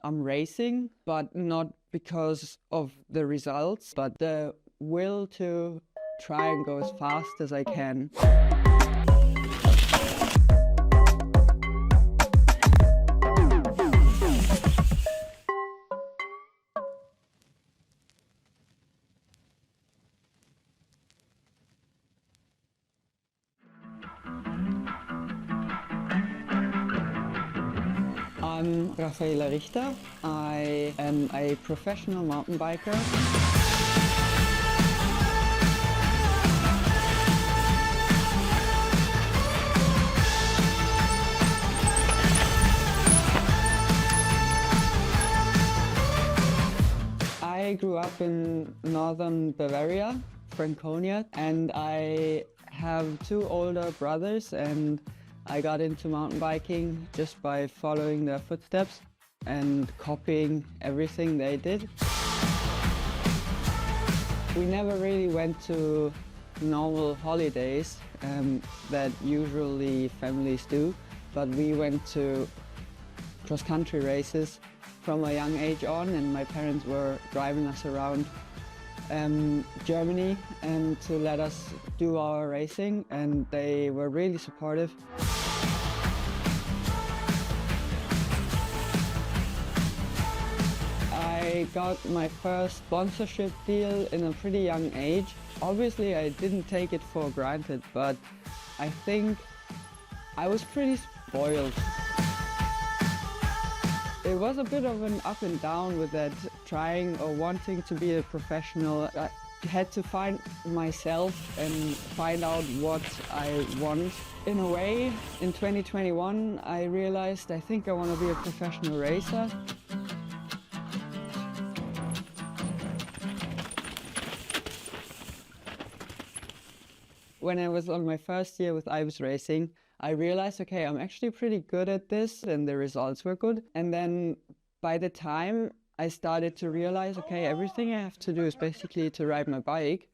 I'm racing, but not because of the results, but the will to try and go as fast as I can. I'm Raphaela Richter. I am a professional mountain biker. I grew up in northern Bavaria, Franconia, and I have two older brothers, and I got into mountain biking just by following their footsteps and copying everything they did. We never really went to normal holidays that usually families do, but we went to cross-country races from a young age on, and my parents were driving us around Germany and to let us do our racing, and they were really supportive. I got my first sponsorship deal in a pretty young age. Obviously I didn't take it for granted, but I think I was pretty spoiled. It was a bit of an up and down with that trying or wanting to be a professional. I had to find myself and find out what I want. In a way, in 2021, I realized I think I want to be a professional racer. When I was on my first year with IBIS Racing, I realized, okay, I'm actually pretty good at this, and the results were good. And then by the time I started to realize, okay, everything I have to do is basically to ride my bike,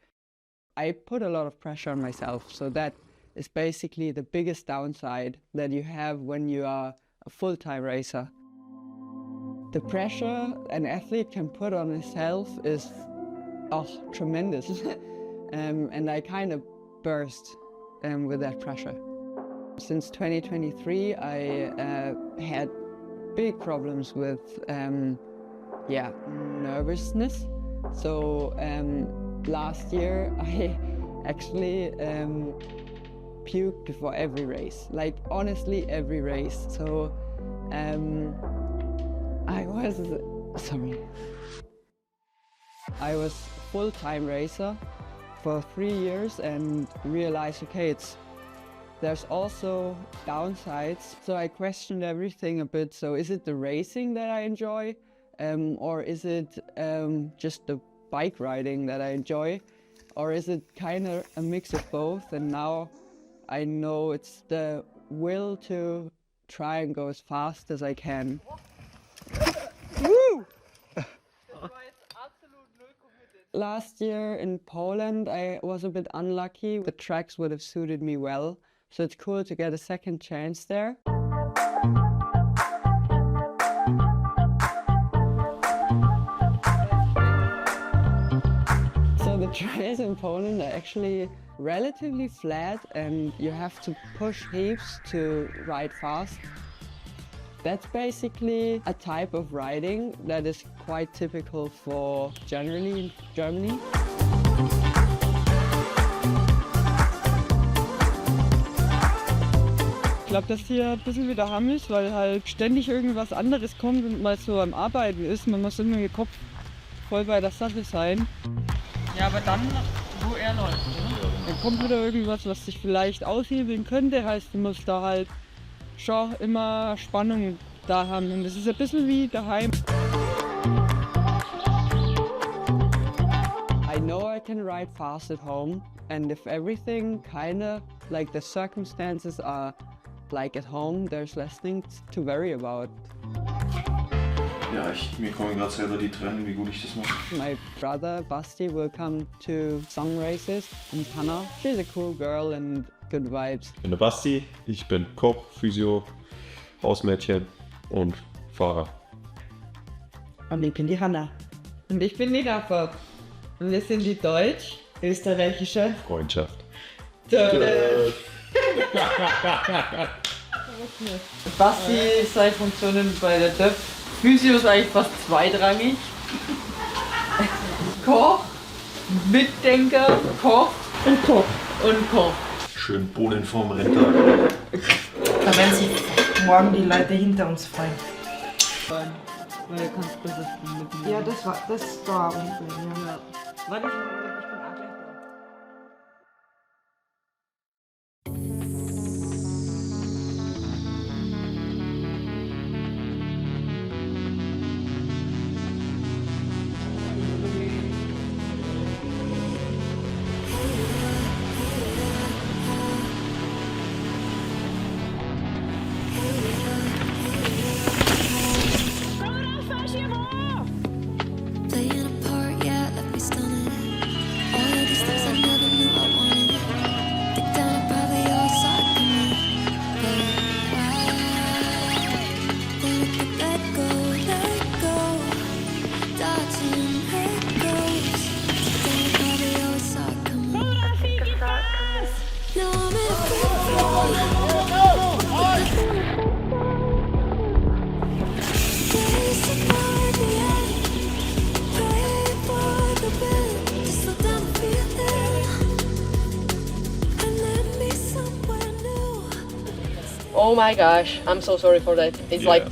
I put a lot of pressure on myself. So that is basically the biggest downside that you have when you are a full-time racer. The pressure an athlete can put on himself is, tremendous. And I kind of burst with that pressure. Since 2023, I had big problems with nervousness. So last year I actually puked before every race, like honestly every race. So I was full-time racer for 3 years and realized, okay, there's also downsides. So I questioned everything a bit. So is it the racing that I enjoy? Or is it just the bike riding that I enjoy? Or is it kind of a mix of both? And now I know it's the will to try and go as fast as I can. Woo! Last year in Poland, I was a bit unlucky. The tracks would have suited me well. So it's cool to get a second chance there. So the trails in Poland are actually relatively flat, and you have to push heaps to ride fast. That's basically a type of riding that is quite typical for generally in Germany. Ich glaube, dass hier ein bisschen wieder Hamm ist, weil halt ständig irgendwas anderes kommt und man so am Arbeiten ist. Man muss immer den Kopf voll bei der Sache sein. Ja, aber dann, wo er läuft, oder? Dann kommt wieder irgendwas, was sich vielleicht aushebeln könnte. Heißt, du musst da halt schon immer Spannung da haben. Und das ist ein bisschen wie daheim. I know I can ride fast at home, and if everything kinda like the circumstances are like at home, there's less things to worry about. Ja, mir kommen gerade selber die Tränen, wie gut ich das mache. My brother Basti will come to song races in Hannah. She's a cool girl and good vibes. Ich bin der Basti, ich bin Koch, Physio, Hausmädchen und Fahrer. Und ich bin die Hanna. Und ich bin die Rafa. Und wir sind die deutsch-österreichische Freundschaft. Basti, seine Funktionen bei der DÖP. Physio ist eigentlich fast zweitrangig. Koch, Mitdenker, Koch Und Koch. und Koch. Schön Bohnen vorm Renntag. Da werden sich morgen die Leute hinter uns freuen. Weil du kannst besser mitnehmen. Ja, das war auch ein Problem. Ja. Warte, ich bin auch gleich da. Playing a part, yeah, left me stunning. All of these things I never knew I wanted. Deep down, I probably always saw it coming. But then I could let go, dodging echoes. Deep down, I probably always saw it coming. Now I'm in a free fall. Days apart, yeah. Pray for the wind to slow down the feeling and let me somewhere new. Oh my gosh, I'm so sorry for that. It's like,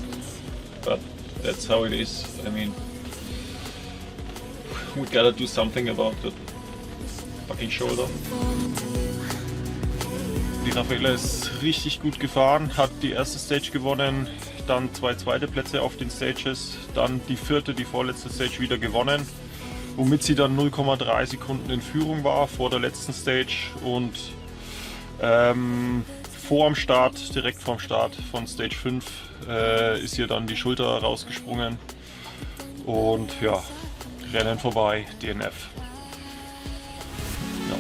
But that's how it is. I mean, we gotta do something about the fucking shoulder. Die Raphaela ist richtig gut gefahren, hat die erste Stage gewonnen, dann 2 zweite Plätze auf den Stages, dann die vierte, die vorletzte Stage wieder gewonnen, womit sie dann 0,3 Sekunden in Führung war vor der letzten Stage und direkt vorm Start von Stage 5 ist ihr dann die Schulter rausgesprungen und ja, Rennen vorbei, DNF. Ja.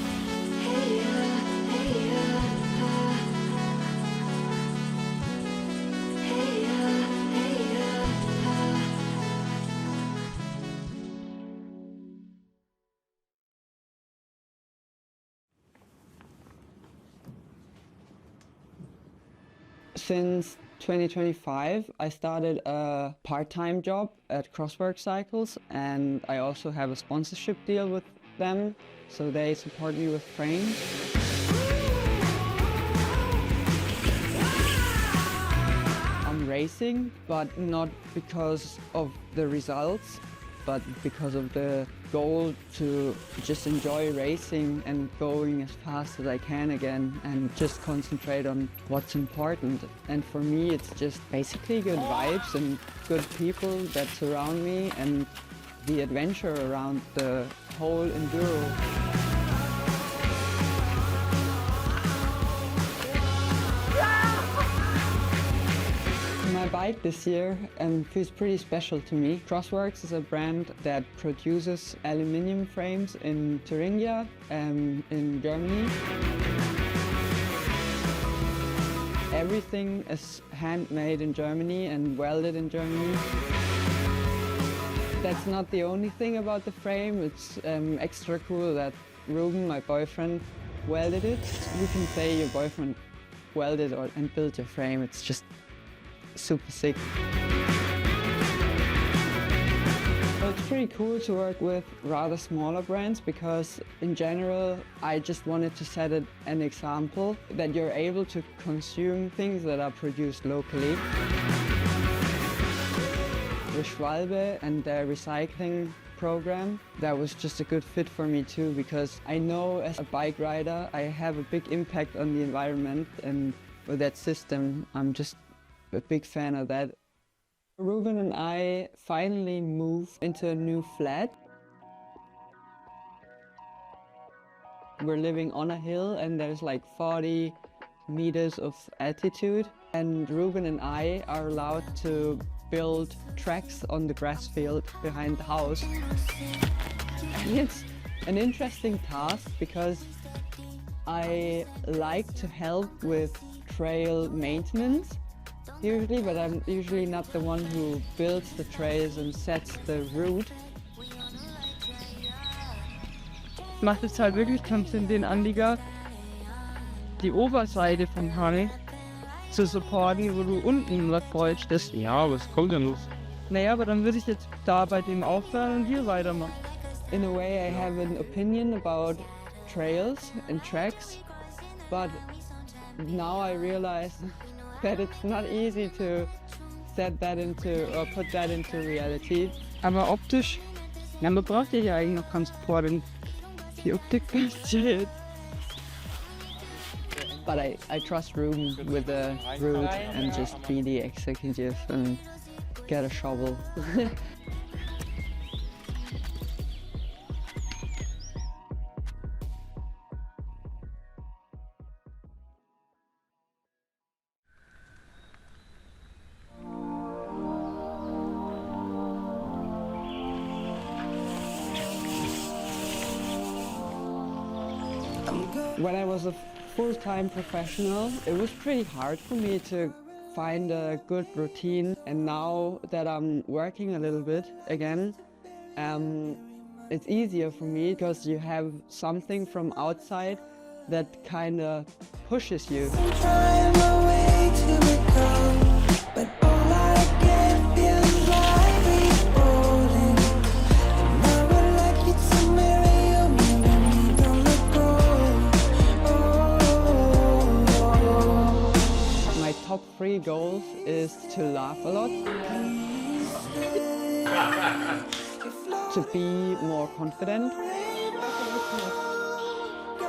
Since 2025, I started a part-time job at Crosswork Cycles, and I also have a sponsorship deal with them, so they support me with frames. I'm racing, but not because of the results, but because of the goal to just enjoy racing and going as fast as I can again and just concentrate on what's important. And for me, it's just basically good vibes and good people that surround me and the adventure around the whole enduro. My bike this year feels pretty special to me. Crossworks is a brand that produces aluminium frames in Thuringia, in Germany. Everything is handmade in Germany and welded in Germany. That's not the only thing about the frame. It's extra cool that Ruben, my boyfriend, welded it. You can say your boyfriend welded and built your frame. It's just super sick. Well, it's pretty cool to work with rather smaller brands because in general I just wanted to set an example that you're able to consume things that are produced locally. With Schwalbe and their recycling program, that was just a good fit for me too, because I know as a bike rider I have a big impact on the environment, and with that system I'm just a big fan of that. Ruben and I finally moved into a new flat. We're living on a hill and there's like 40 meters of altitude, and Ruben and I are allowed to build tracks on the grass field behind the house. And it's an interesting task because I like to help with trail maintenance, usually, but I'm usually not the one who builds the trails and sets the route. Macht es halt wirklich, kannst in den Anlieger die Oberseite vom Hang zu supporten, wo du unten was bräuchtest. Ja, aber es kommt ja noch. Naja, aber dann würde ich jetzt da bei dem aufhören und hier weitermachen. In a way, I have an opinion about trails and tracks, but now I realize that it's not easy to set that into or put that into reality. Aber optisch, ja, man braucht ja eigentlich noch keinen Support. Die Optik ist jetzt. But I trust Ruben with the route and just be the executive and get a shovel. When I was a full-time professional, it was pretty hard for me to find a good routine. And now that I'm working a little bit again, it's easier for me because you have something from outside that kind of pushes you. I'm trying my way to let go, but all I get feels like reborn. And I would like you to marry me when we don't let go. My top 3 goals is to laugh a lot, to be more confident,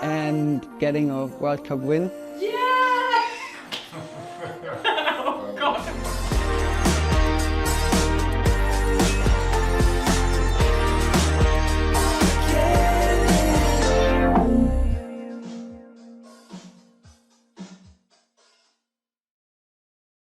and getting a World Cup win.